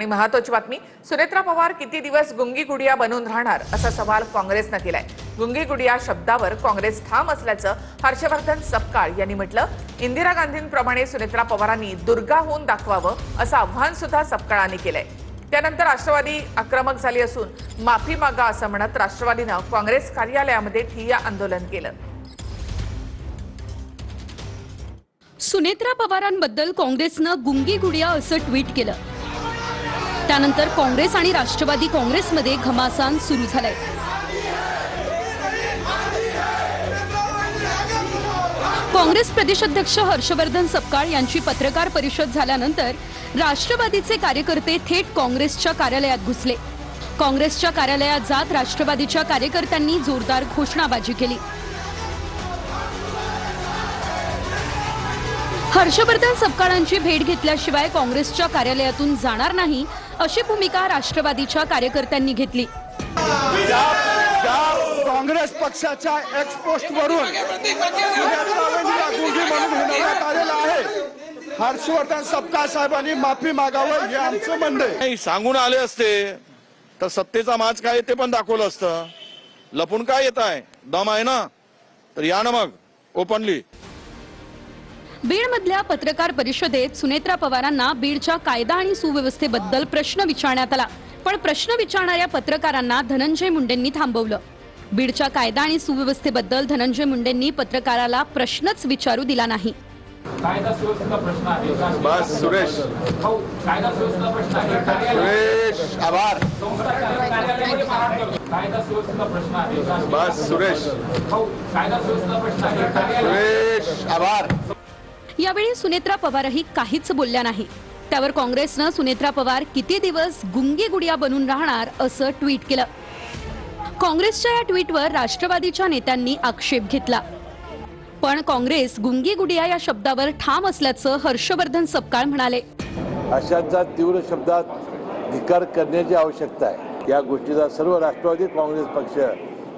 आणि महत्त्वाची बातमी, सुनेत्रा पवार किती दिवस गुंगी गुडिया बनून राहणार असा सवाल काँग्रेसने केलाय। गुंगी गुडिया शब्दावर काँग्रेस ठाम असल्याचं हर्षवर्धन सपकाळ यांनी म्हटलं। इंदिरा गांधींप्रमाणे सुनेत्रा पवारांनी दुर्गा होऊन दाखवावं असं आव्हान सुद्धा सपकाळांनी केलंय। त्यानंतर राष्ट्रवादी आक्रमक झाली असून माफी मागा असं म्हणत राष्ट्रवादीनं काँग्रेस कार्यालयामध्ये ठिय्या आंदोलन केलं। सुनेत्रा पवारांबद्दल काँग्रेसनं गुंगी गुडिया असं ट्विट केलं। त्यानंतर काँग्रेस आणि राष्ट्रवादी काँग्रेसमध्ये घमासान सुरू झालाय। काँग्रेस प्रदेशाध्यक्ष हर्षवर्धन सपकाळ यांची पत्रकार परिषद झाल्यानंतर राष्ट्रवादीचे कार्यकर्ते थेट काँग्रेसच्या कार्यालयात घुसले। काँग्रेसच्या कार्यालयात जात राष्ट्रवादीच्या कार्यकर्त्यांनी जोरदार घोषणाबाजी केली। हर्षवर्धन सपकाळांची भेट घेतल्याशिवाय काँग्रेसच्या कार्यालयातून जाणार नाही अशी भूमिका राष्ट्रवादीच्या कार्यकर्त्यांनी घेतली। काँग्रेस पक्षाच्या एक्स पोस्ट वरून आलेला आहे। हर्षवर्धन सपकाळ साहेबांनी माफी मागावं हे आमचं म्हणणं आहे। सांगून आले असते तर सत्तेचा माज काय ते पण दाखवलं असतं। लपून काय येत आहे? दम आहे ना तर या ना मग ओपनली। बीडमधल्या पत्रकार परिषदेत सुनेत्रा पवारांना बीडच्या कायदा आणि सुव्यवस्थेबद्दल प्रश्न विचारण्यात आला, पण प्रश्न विचारणाऱ्या पत्रकारांना धनंजय मुंडेंनी थांबवलं। बीडच्या कायदा आणि सुव्यवस्थेबद्दल धनंजय मुंडेंनी पत्रकाराला प्रश्नच विचारू दिला नाही। कायदा सुव्यवस्थेचा प्रश्न आहे बस सुरेश, कायदा सुव्यवस्थेचा प्रश्न आहे सुरेश आभार। कायदा सुव्यवस्थेचा प्रश्न आहे बस सुरेश, कायदा सुव्यवस्थेचा प्रश्न आहे सुरेश आभार। यावेळी सुनेत्रा पवारही काहीच बोलल्या नाही। त्यावर काँग्रेसनं सुनेत्रा पवार किती दिवस गुंगी गुडिया बनून राहणार असं ट्विट केलं। काँग्रेसच्या या ट्विटवर राष्ट्रवादीच्या नेत्यांनी आक्षेप घेतला, पण काँग्रेस गुंगी गुडिया या शब्दावर ठाम असल्याचं हर्षवर्धन सपकाळ म्हणाले। अशांचा तीव्र शब्दात धिक्कार करण्याची आवश्यकता आहे। या गोष्टीचा सर्व राष्ट्रवादी काँग्रेस पक्ष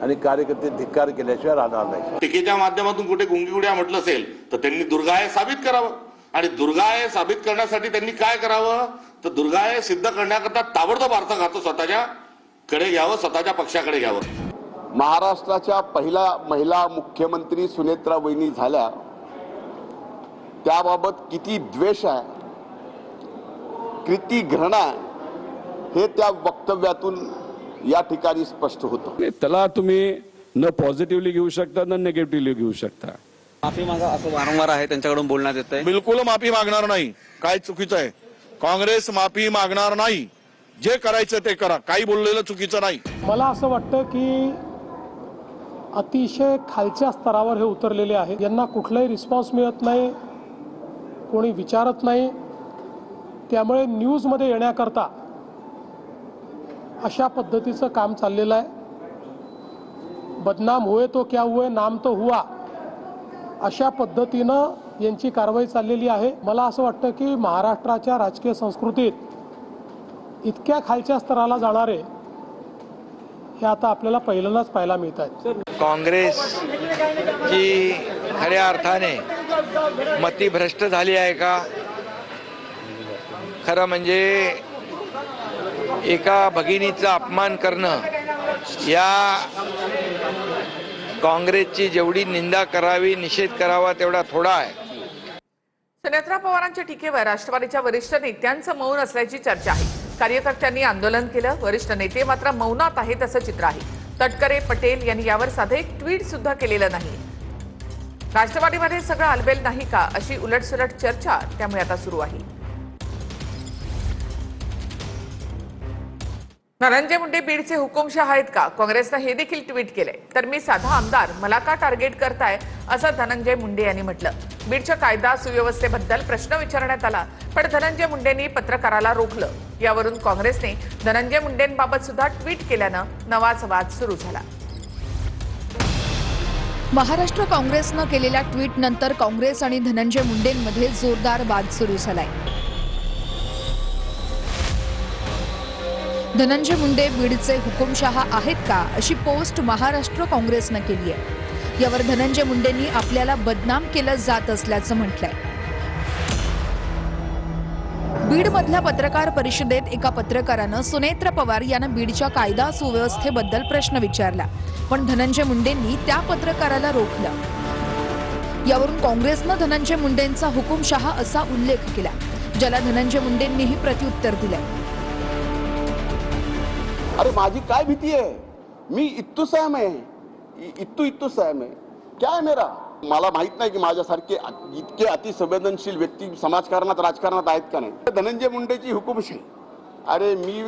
आणि कार्यकर्ते धिक्कार केल्याशिवाय राहणार नाही। टीकेच्या माध्यमातून कुठे गुंगी गुडिया म्हटलं असेल तर त्यांनी दुर्गाय साबित करावं, आणि दुर्गाय साबित करण्यासाठी त्यांनी काय करावं तर दुर्गाय सिद्ध करण्याकरता ताबडतोब अर्थ घातो स्वतःच्या कडे घ्यावं, स्वतःच्या पक्षाकडे घ्यावं। महाराष्ट्राच्या पहिला महिला मुख्यमंत्री सुनेत्रा वहिनी झाल्या, त्याबाबत किती द्वेष आहे, किती घृणा हे त्या वक्तव्यातून या ठिकाणी स्पष्ट होतं। त्याला तुम्ही न पॉझिटिव्हली घेऊ शकता न निगेटिव्हली घेऊ शकता। माफी मागा असं वारंवार आहे त्यांच्याकडून बोलण्यात येत आहे। बिलकुल माफी मागणार नाही, काय चुकीचं आहे? काँग्रेस माफी मागणार नाही, जे करायचं ते करा, काही बोललेलं चुकीचं नाही। मला असं वाटतं की अतिशय खालच्या स्तरावर हे उतरलेले आहे, यांना कुठलाही रिस्पॉन्स मिळत नाही, कोणी विचारत नाही, त्यामुळे न्यूजमध्ये येण्याकरता अशा पद्धतीचं काम चाललेलं आहे। बदनाम हुए तो क्या हुए, नाम तो हुआ, अशा पद्धतीनं यांची कारवाई चाललेली आहे। मला असं वाटतं की महाराष्ट्राच्या राजकीय संस्कृतीत इतक्या खालच्या स्तराला जाणारे हे आता आपल्याला पहिल्यांदाच पाहायला मिळत आहेत। काँग्रेस की खऱ्या अर्थाने मतिभ्रष्ट झाली आहे का? खरं म्हणजे एका भगिनीचा अपमान करणं, या काँग्रेसची जेवढी निंदा करावी, निषेध करावा तेवढा थोडा आहे। सुनेत्रा पवारांच्या टीकेवर राष्ट्रवादीच्या वरिष्ठ नेत्यांचं मौन असल्याची चर्चा आहे। कार्यकर्त्यांनी आंदोलन केलं, वरिष्ठ नेते मात्र मौनात आहेत असं चित्र आहे। तटकरे, पटेल यांनी यावर साधं एक ट्विट सुद्धा केलेलं नाही। राष्ट्रवादीमध्ये सगळं आलबेल नाही का अशी उलटसुलट चर्चा त्यामुळे आता सुरू आहे। धनंजय मुंडे बीडचे हुकुमशाह आहेत का? काँग्रेसनं हे देखील ट्विट केलंय। तर मी साधा आमदार, मला का टार्गेट करताय असं धनंजय मुंडे यांनी म्हटलं। बीडच्या कायदा सुव्यवस्थेबद्दल प्रश्न विचारण्यात आला, पण धनंजय मुंडेंनी पत्रकाराला रोखलं। यावरून काँग्रेसने धनंजय मुंडेंबाबत सुद्धा ट्विट केल्यानं नवाच वाद सुरू झाला। महाराष्ट्र काँग्रेसनं केलेल्या ट्विट नंतर काँग्रेस आणि धनंजय मुंडेंमध्ये जोरदार वाद सुरू झालाय। धनंजय मुंडे बीडचे हुकुमशाह आहेत का अशी पोस्ट महाराष्ट्र काँग्रेसनं केली आहे। यावर धनंजय मुंडेंनी आपल्याला बदनाम केलं जात असल्याचं म्हटलंय। बीडमधल्या पत्रकार परिषदेत एका पत्रकारानं सुनेत्र पवार यांना बीडच्या कायदा सुव्यवस्थेबद्दल प्रश्न विचारला, पण धनंजय मुंडेंनी त्या पत्रकाराला रोखलं. यावरून काँग्रेसनं धनंजय मुंडेंचा हुकुमशहा असा उल्लेख केला, ज्याला धनंजय मुंडेंनीही प्रत्युत्तर दिलं. अरे माझी काय भीती आहे, मी इत्तू सैम आहे, इत्तू सैम आहे, क्या है मेरा. मला माहित नाही की माझ्यासारखे इतके अतिसंवेदनशील व्यक्ती समाजकारणात राजकारणात आहेत का नाही. धनंजय मुंडेची हुकुमशाही. अरे मी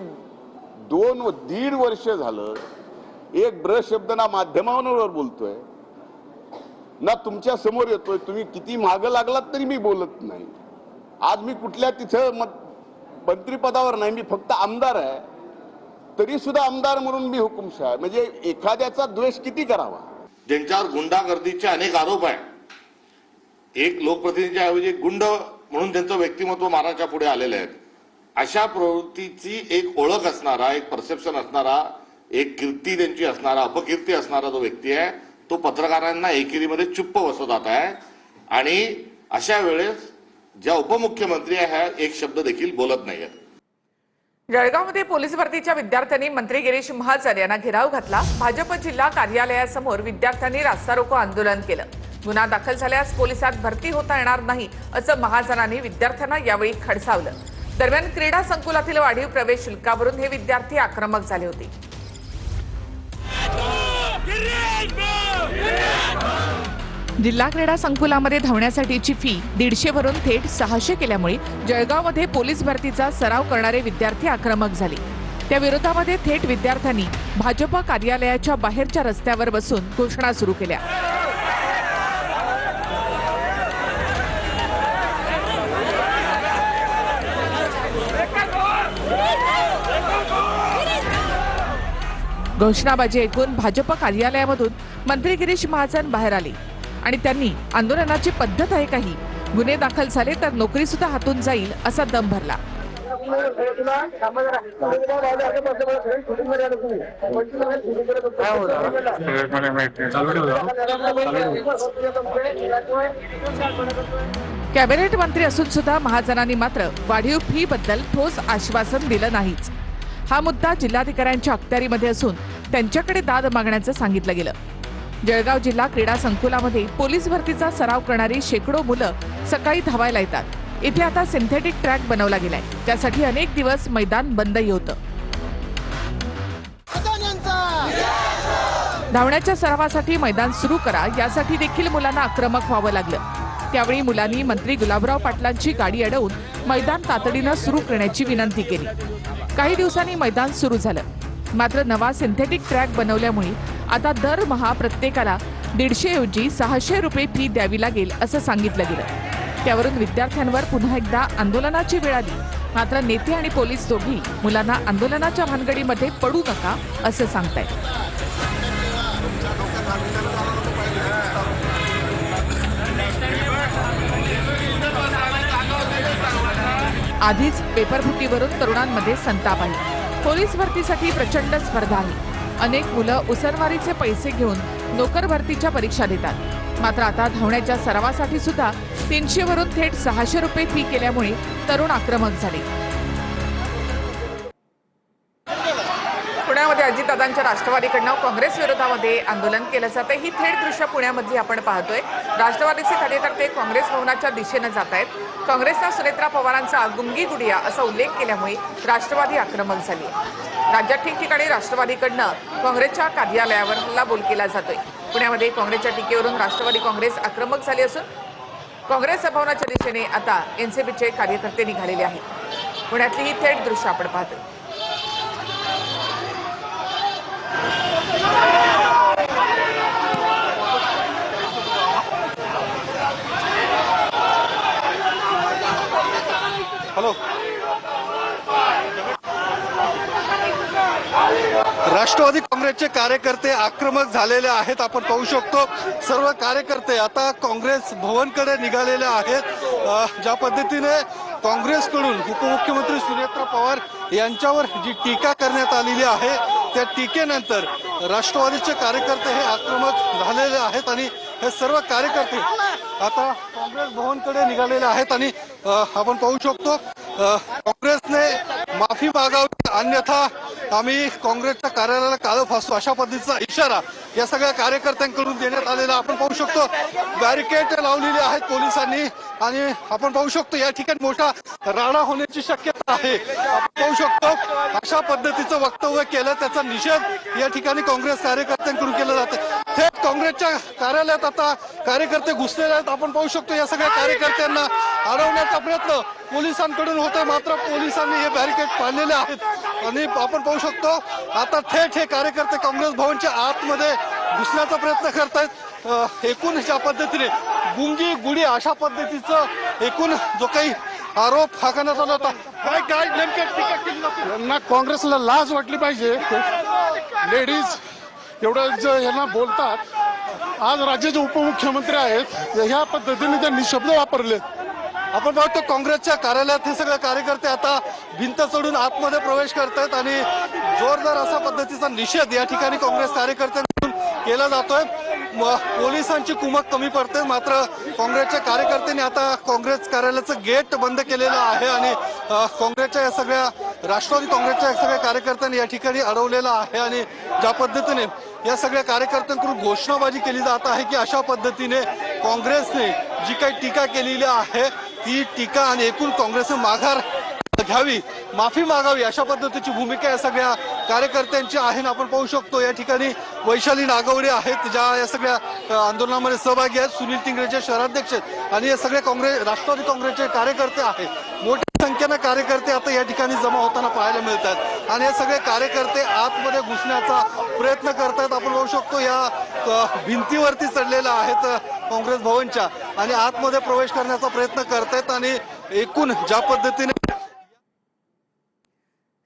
2.5 वर्ष झालं एक ब्र शब्द ना माध्यमांवर बोलतोय ना तुमच्या समोर येतोय. तुम्ही किती मागं लागलात तरी मी बोलत नाही. आज मी कुठल्या तिथं मंत्रिपदावर नाही, मी फक्त आमदार आहे, तरी सुद्धा आमदार म्हणून मी हुकुमशाह. म्हणजे एखाद्याचा द्वेष किती करावा. ज्यांच्यावर गुंडागर्दीचे अनेक आरोप आहे, एक लोकप्रतिनिधीच्या ऐवजी गुंड म्हणून त्यांचं व्यक्तिमत्व महाराष्ट्राच्या पुढे आलेले आहेत. अशा प्रवृत्तीची एक ओळख असणारा, एक परसेप्शन असणारा, एक कीर्ती त्यांची असणारा, अपकीर्ती असणारा जो व्यक्ती आहे, तो पत्रकारांना एकेरीमध्ये चुप्प बसवत आहे. आणि अशा वेळेस ज्या उपमुख्यमंत्री आहे एक शब्द देखील बोलत नाहीये. जळगावमध्ये पोलीस भरतीच्या विद्यार्थ्यांनी मंत्री गिरीश महाजन यांना घेराव घातला. भाजप जिल्हा कार्यालयासमोर विद्यार्थ्यांनी रास्ता रोको आंदोलन केलं. गुन्हा दाखल झाल्यास पोलिसात भरती होता येणार नाही असं महाजनांनी विद्यार्थ्यांना यावेळी खडसावलं. दरम्यान क्रीडा संकुलातील वाढीव प्रवेश शुल्कावरून हे विद्यार्थी आक्रमक झाले होते. जिल्हा क्रीडा संकुलामध्ये धावण्यासाठीची फी 150 वरून थेट 600 केल्यामुळे जळगावमध्ये पोलीस भरतीचा सराव करणारे विद्यार्थी आक्रमक झाले. त्या विरोधामध्ये थेट विद्यार्थ्यांनी भाजप कार्यालयाच्या बाहेरच्या रस्त्यावर बसून घोषणा सुरू केल्या. घोषणाबाजी ऐकून भाजप कार्यालयामधून मंत्री गिरीश महाजन बाहेर आले आणि त्यांनी आंदोलनाची पद्धत आहे काही, गुन्हे दाखल झाले तर नोकरी सुद्धा हातून जाईल असा दम भरला. कॅबिनेट मंत्री असून सुद्धा महाजनांनी मात्र वाढीव फी बद्दल ठोस आश्वासन दिलं नाहीच. हा मुद्दा जिल्हाधिकाऱ्यांच्या अखत्यारीमध्ये असून त्यांच्याकडे दाद मागण्याचं सांगितलं गेलं. जळगाव जिल्हा क्रीडा संकुलामध्ये पोलीस भरतीचा सराव करणारी शेकडो मुलं सकाळी धावायला येतात. इथे आता सिंथेटिक ट्रॅक बनवला गेलाय, त्यासाठी अनेक दिवस मैदान बंदही होतं. धावण्याच्या सरावासाठी मैदान सुरू करा यासाठी देखील मुलांना आक्रमक व्हावं लागलं. त्यावेळी मुलांनी मंत्री गुलाबराव पाटलांची गाडी अडवून मैदान तातडीनं सुरू करण्याची विनंती केली. काही दिवसांनी मैदान सुरू झालं, मात्र नवा सिंथेटिक ट्रॅक बनवल्यामुळे आता दरमहा प्रत्येकाला 150 ऐवजी 600 रुपये फी द्यावी लागेल असं सांगितलं गेलं. त्यावरून विद्यार्थ्यांवर पुन्हा एकदा आंदोलनाची वेळ आली. मात्र नेते आणि पोलीस दोघी मुलांना आंदोलनाच्या भानगडीमध्ये पडू नका असं सांगतायत. आधीच पेपरफुटीवरून तरुणांमध्ये संताप आहे. पोलीस भरतीसाठी प्रचंड स्पर्धा आहे. अनेक मुलं उसनवारीचे पैसे घेऊन नोकर भरतीच्या परीक्षा देतात. मात्र आता धावण्याच्या सरावासाठी सुद्धा 300 वरून थेट 600 रुपये फी केल्यामुळे तरुण आक्रमक झाले. पुण्यामध्ये अजितदादांच्या राष्ट्रवादीकडनं काँग्रेस विरोधामध्ये आंदोलन केलं जातं. ही थेट दृश्य पुण्यामधली आपण पाहतोय. राष्ट्रवादीचे कार्यकर्ते काँग्रेस भवनाच्या दिशेनं जात आहेत. काँग्रेसनं सुनेत्रा पवारांचा गुंगी गुडिया असा उल्लेख केल्यामुळे राष्ट्रवादी आक्रमक झाली आहे. राज्यात ठिकठिकाणी राष्ट्रवादीकडनं काँग्रेसच्या कार्यालयावर हल्लाबोल केला जातोय. पुण्यामध्ये काँग्रेसच्या टीकेवरून राष्ट्रवादी काँग्रेस आक्रमक झाली असून काँग्रेस भवनाच्या दिशेने आता एनसीपीचे कार्यकर्ते निघालेले आहेत. पुण्यातली ही थेट दृश्य आपण पाहतोय. राष्ट्रवादी काँग्रेसचे कार्यकर्ते आक्रमक झालेले आहेत. आपण पाहू शकतो सर्व कार्यकर्ते आता काँग्रेस भवनकडे निघालेले आहेत. ज्या पद्धतीने काँग्रेसकडून उपमुख्यमंत्री सुनेत्रा पवार यांच्यावर जी टीका करण्यात आलेली आहे त्या टीकेनंतर राष्ट्रवादीचे कार्यकर्ते हे आक्रमक झालेले आहेत आणि हे सर्व कार्यकर्ते आता काँग्रेस भवनकडे निघालेले आहेत. आणि आपण पाहू शकतो काँग्रेसने माफी मागावी, अन्यथा आम्ही काँग्रेसच्या कार्यालयाला काळं फासू, अशा पद्धतीचा इशारा या सगळ्या कार्यकर्त्यांकडून देण्यात आलेला आपण पाहू शकतो. बॅरिकेड लावलेले आहेत पोलिसांनी आणि आपण पाहू शकतो या ठिकाणी मोठा राडा होण्याची शक्यता आहे. आपण पाहू शकतो अशा पद्धतीचं वक्तव्य केलं, त्याचा निषेध या ठिकाणी काँग्रेस कार्यकर्त्यांकडून केला जातो. थेट काँग्रेसच्या कार्यालयात आता कार्यकर्ते घुसलेले आहेत. आपण पाहू शकतो या सगळ्या कार्यकर्त्यांना अडवण्याचा प्रयत्न पोलिसांकडून होतोय, मात्र पोलिसांनी हे बॅरिकेड पाडलेले आहेत आणि आपण पाहू शकतो आता थेट हे कार्यकर्ते काँग्रेस भवनच्या आतमध्ये घुसण्याचा प्रयत्न करतायत. एकूण ज्या पद्धतीने गुंगी गुढी अशा पद्धतीचं एकूण जो काही आरोप हा करण्यात आला होता, काय नेमक्या टीका केली जाते? यांना काँग्रेसला लाज वाटली पाहिजे. लेडीज एवढं यांना बोलतात. आज राज्याचे उपमुख्यमंत्री आहेत, ह्या पद्धतीने त्यांनी शब्द वापरले. आपण पाहतो काँग्रेसच्या कार्यालयात हे सगळे कार्यकर्ते आता भिंत चढून आतमध्ये प्रवेश करतायत आणि जोरदार असा पद्धतीचा निषेध या ठिकाणी काँग्रेस कार्यकर्त्यांकडून केला जातोय. पोलिसांची कुमक कमी पडते, मात्र काँग्रेसच्या कार्यकर्त्यांनी आता काँग्रेस कार्यालयाचं गेट बंद केलेलं आहे आणि काँग्रेसच्या या सगळ्या राष्ट्रवादी काँग्रेसच्या या सगळ्या कार्यकर्त्यांनी या ठिकाणी अडवलेलं आहे आणि ज्या पद्धतीने या सगळ्या कार्यकर्त्यांकडून घोषणाबाजी केली जात आहे की अशा पद्धतीने काँग्रेसने जी काही टीका केलेली आहे ती टीका आणि एकूण काँग्रेसने माघार घ्यावी, माफी मागावी, अशा पद्धतीची भूमिका या सगळ्या कार्यकर्त्यांची आहे. आपण पाहू शकतो या ठिकाणी वैशाली नागवडे आहेत, ज्या या सगळ्या आंदोलनामध्ये सहभागी आहेत. सुनील टिंगरेचे शहराध्यक्ष आणि हे सगळे राष्ट्रवादी काँग्रेसचे कार्यकर्ते आहेत. मोठ्या संख्येने कार्यकर्ते आता या ठिकाणी जमा होताना पाहायला मिळतात आणि हे सगळे कार्यकर्ते आतमध्ये घुसण्याचा प्रयत्न करतात. आपण पाहू शकतो या भिंतीवरती चढलेल्या आहेत काँग्रेस भवनच्या आणि आतमध्ये प्रवेश करण्याचा प्रयत्न करतायत आणि एकूण ज्या पद्धतीने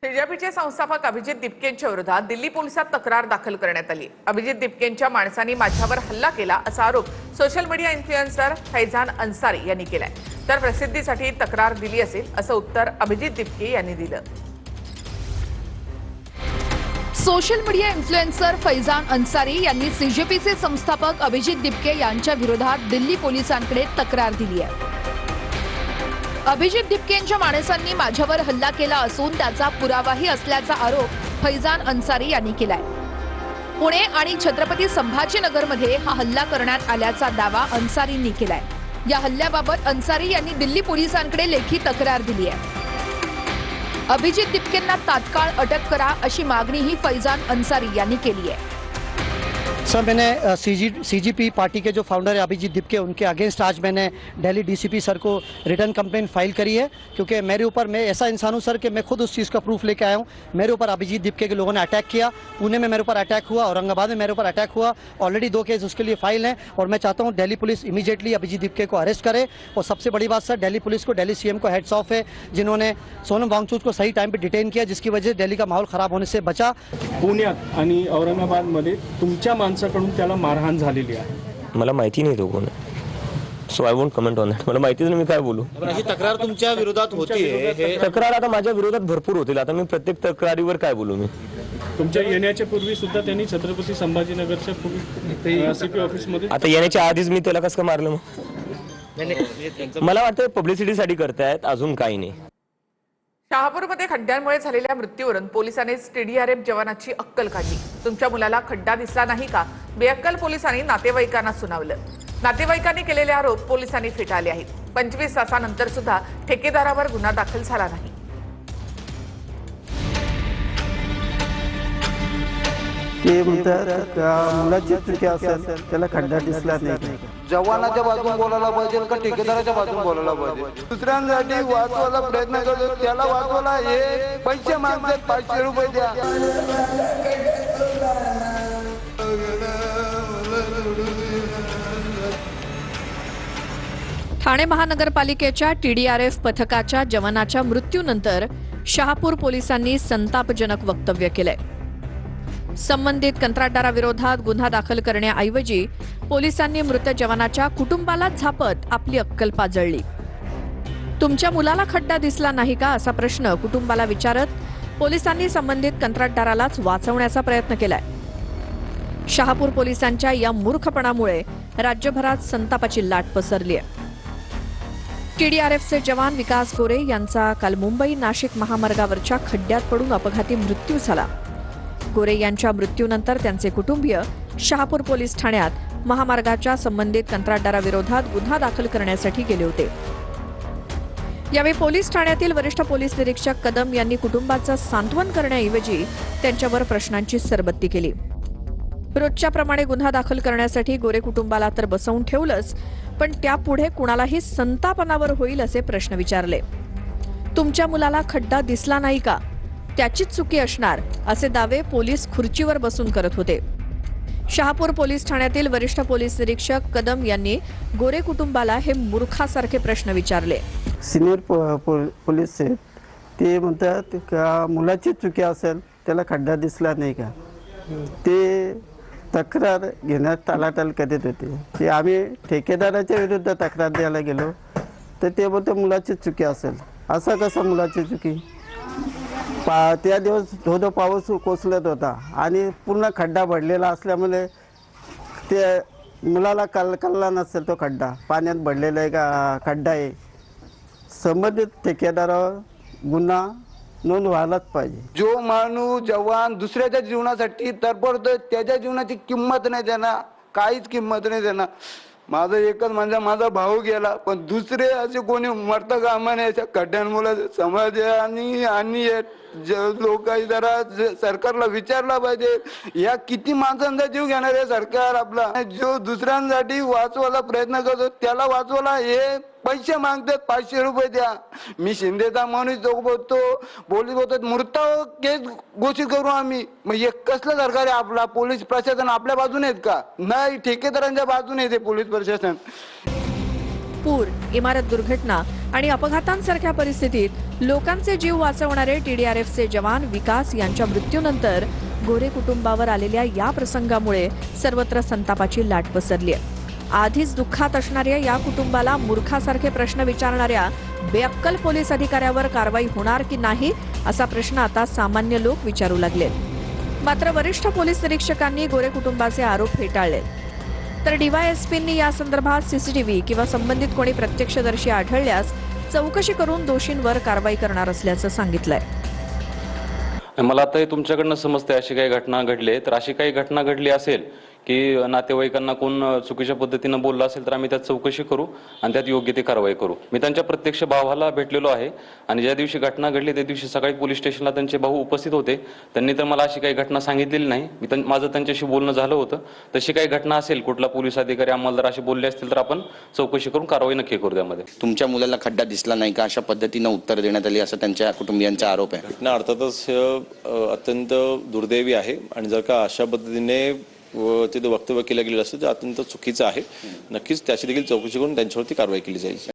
तेजापीचे संस्थापक अभिजित दिपकेंच्या विरोधात दिल्ली पोलिसात तक्रार दाखल करण्यात आली. अभिजित दिपकेंच्या माणसांनी माझ्यावर हल्ला केला असा आरोप social media influencer Faizan Ansari यांनी केलाय. तर प्रसिद्धीसाठी तक्रार दिली असेल असं उत्तर अभिजित दिपके यांनी दिलं. Social media influencer Faizan Ansari यांनी सीजेपीचे संस्थापक अभिजित दिपके यांच्या विरोधात दिल्ली पोलिसांकडे तक्रार दिली आहे. अभिजित दिपकेंच्या माणसांनी माझ्यावर हल्ला केला असून त्याचा पुरावाही असल्याचा आरोप फैजान अन्सारी यांनी केलाय. पुणे आणि छत्रपती संभाजीनगरमध्ये हा हल्ला करण्यात आल्याचा दावा अन्सारींनी केलाय. या हल्ल्याबाबत अन्सारी यांनी दिल्ली पोलिसांकडे लेखी तक्रार दिली आहे. अभिजित दिपकेंना तात्काळ अटक करा अशी मागणीही फैजान अन्सारी यांनी केली आहे. सर, मैंने सीजीपी पार्टी के जो फाउंडर है अभिजीत दिपके, उनके अगेंस्ट आज मैंने दिल्ली डीसीपी सर को रिटर्न कंप्लेंट फाइल करी है, क्योंकि मेरे ऊपर, मैं ऐसा इंसान हूं सर कि मैं खुद उस चीज़ का प्रूफ लेके आया हूं. मेरे ऊपर अभिजीत दिपके के लोगों ने अटैक किया. पुणे में मेरे ऊपर अटैक हुआ, औरंगाबाद में मेरे ऊपर अटैक हुआ. ऑलरेडी 2 केस उसके लिए फाइल हैं और मैं चाहता हूं दिल्ली पुलिस इमीडिएटली अभिजीत दिपके को अरेस्ट करे. और सबसे बड़ी बात सर, दिल्ली पुलिस को, दिल्ली सीएम को हेड्स ऑफ है, जिन्होंने सोनम वांगचुक को सही टाइम पर डिटेन किया, जिसकी वजह से दिल्ली का माहौल खराब होने से बचा. पुण्यात आणि औरंगाबादमध्ये तुमच्या माणसाकडून त्याला मारहाण झालेली आहे. मला माहिती नाही तो कोण आहे, so I won't comment on that. मला माहितीच नाही, मी काय बोलू. ही तक्रार तुमच्या विरोधात होतीये. तक्रार आता माझ्या विरोधात भरपूर होतील. आता मी प्रत्येक तक्रारीवर काय बोलू. मी तुमच्या येण्याच्या पूर्वी सुद्धा त्यांनी छत्रपती संभाजीनगरच्या सीपी ऑफिसमध्ये, आता येण्याच्या आधीच मी त्याला कसं काय मारलं मग? मला वाटतं पब्लिसिटीसाठी करतायत, अजून काही नाही. शहापूरमध्ये खड्ड्यांमुळे झालेल्या मृत्यूवरून पोलिसांनी TDRF जवानाची अक्कल काढली. तुमच्या मुलाला खड्डा दिसला नाही का, बेअक्कल पोलिसांनी नातेवाईकांना सुनावलं. नातेवाईकांनी केलेले आरोप पोलिसांनी फेटाळले आहेत. 25 तासानंतर सुद्धा ठेकेदारावर गुन्हा दाखल झाला नाही. ते म्हणतात मुलाची चुकी असेल, त्याला खड्डा दिसला नाही. जवानाच्या बाजून बोलायला पाहिजे का ठेकेदाराच्या बाजून बोलायला पाहिजे? दुसऱ्यांसाठी वाचवायला प्रयत्न करतो, त्याला वाचवायला हे पैसे मागतात, 500 रुपये द्या. ठाणे महानगरपालिकेच्या TDRF पथकाच्या जवानाच्या मृत्यूनंतर शहापूर पोलिसांनी संतापजनक वक्तव्य केलंय. संबंधित कंत्राटदाराविरोधात गुन्हा दाखल करण्याऐवजी पोलिसांनी मृत जवानाच्या कुटुंबाला झापत आपली अक्कल पाजळली. तुमच्या मुलाला खड्डा दिसला नाही का असा प्रश्न कुटुंबाला विचारत पोलिसांनी संबंधित कंत्राटदारालाच वाचवण्याचा प्रयत्न केलाय. शहापूर पोलिसांच्या या मूर्खपणामुळे राज्यभरात संतापाची लाट पसरली आहे. TDRFचे जवान विकास गोरे यांचा काल मुंबई नाशिक महामार्गावरच्या खड्ड्यात पडून अपघाती मृत्यू झाला. गोरे यांच्या मृत्यूनंतर त्यांचे कुटुंबीय शहापूर पोलीस ठाण्यात महामार्गाच्या संबंधित कंत्राटदाराविरोधात गुन्हा दाखल करण्यासाठी गेले होते. यावेळी पोलीस ठाण्यातील वरिष्ठ पोलीस निरीक्षक कदम यांनी कुटुंबाचं सांत्वन करण्याऐवजी त्यांच्यावर प्रश्नांची सरबत्ती केली. रोजच्या प्रमाणे गुन्हा दाखल करण्यासाठी गोरे कुटुंबाला तर बसवून ठेवलंच, पण त्यापुढे कुणालाही संतापनावर होईल असे प्रश्न विचारले. तुमच्या मुलाला खड्डा दिसला नाही का, त्याचीच चुकी असणार असे दावे पोलीस खुर्चीवर बसून करत होते. शहापूर पोलीस ठाण्यातील वरिष्ठ पोलीस निरीक्षक कदम यांनी गोरे कुटुंबाला हे मूर्खासारखे प्रश्न विचारले. सिनियर पोलीस आहेत, ते म्हणतात का मुलाची चुकी असेल, त्याला खड्डा दिसला नाही का, ते तक्रार घेण्यात टाळाटाळ करीत होते. ते आम्ही ठेकेदाराच्या विरुद्ध तक्रार द्यायला गेलो तर ते बोलते मुलाची चुकी असेल. असं कसं मुलाची चुकी? त्या दिवस धोधो पाऊस कोसळत होता आणि पूर्ण खड्डा भरलेला असल्यामुळे ते मुलाला कळला नसेल तो खड्डा पाण्यात भरलेला आहे का खड्डा आहे. संबंधित ठेकेदारावर गुन्हा नोंद व्हायलाच पाहिजे. जो माणूस जवान दुसऱ्याच्या जीवनासाठी तडफडतोय त्याच्या जीवनाची किंमत नाही देणार, काहीच किंमत नाही देणार. माझं एकच म्हणजे माझा भाऊ गेला, पण दुसरे असे कोणी मरतं कामा नाही याच्या खड्ड्यांमुळे. समाजाने लोक जरा सरकारला विचारला पाहिजे, या किती माणसांचा जीव घेणार आहे सरकार आपला. जो दुसऱ्यांसाठी वाचवायला प्रयत्न करतो त्याला वाचवायला हे पैसे मागतात, 500 रुपये द्या. मी शिंदेचा माणूस बोलतो, पोलीस बोलतात मृताव केस घोषित करू आम्ही. मग हे कसलं सरकार आहे आपला? पोलीस प्रशासन आपल्या बाजूने आहेत का? नाही, ठेकेदारांच्या बाजूने येते पोलीस प्रशासन. पूर, इमारत दुर्घटना आणि अपघातांसारख्या परिस्थितीत लोकांचे जीव वाचवणारे TDRFचे जवान विकास यांच्या मृत्यूनंतर गोरे कुटुंबावर आलेल्या या प्रसंगामुळे सर्वत्र संतापाची लाट पसरली आहे. आधीच दुःखात असणाऱ्या या कुटुंबाला मूर्खासारखे प्रश्न विचारणाऱ्या बेअक्कल पोलीस अधिकाऱ्यावर कारवाई होणार की नाही असा प्रश्न आता सामान्य लोक विचारू लागले. मात्र वरिष्ठ पोलीस निरीक्षकांनी गोरे कुटुंबाचे आरोप फेटाळले. तर DYSPंनी या संदर्भात CCTV किंवा संबंधित कोणी प्रत्यक्षदर्शी आढळल्यास चौकशी करून दोषींवर कारवाई करणार असल्याचं सांगितलंय. मला आता तुमच्याकडनं समजते अशी काही घटना घडली, तर अशी काही घटना घडली असेल की नातेवाईकांना कोण चुकीच्या पद्धतीनं बोललं असेल तर आम्ही त्यात चौकशी करू आणि त्यात योग्य ती कारवाई करू. मी त्यांच्या प्रत्यक्ष भावाला भेटलेलो आहे आणि ज्या दिवशी घटना घडली त्या दिवशी सकाळी पोलीस स्टेशनला त्यांचे भाऊ उपस्थित होते. त्यांनी तर मला अशी काही घटना सांगितलेली नाही. माझं त्यांच्याशी बोलणं झालं होतं. तशी काही घटना असेल, कुठला पोलीस अधिकारी अंमलदार असे बोलले असतील तर आपण चौकशी करून कारवाई नक्की करू. त्यामध्ये तुमच्या मुलाला खड्डा दिसला नाही का अशा पद्धतीनं उत्तर देण्यात आली असं त्यांच्या कुटुंबियांचा आरोप आहे. घटना अर्थातच अत्यंत दुर्दैवी आहे आणि जर का अशा पद्धतीने ते वक्तव्य केलं गेलं असतं ते अत्यंत चुकीचं आहे. नक्कीच त्याची देखील चौकशी करून त्यांच्यावरती कारवाई केली जाईल.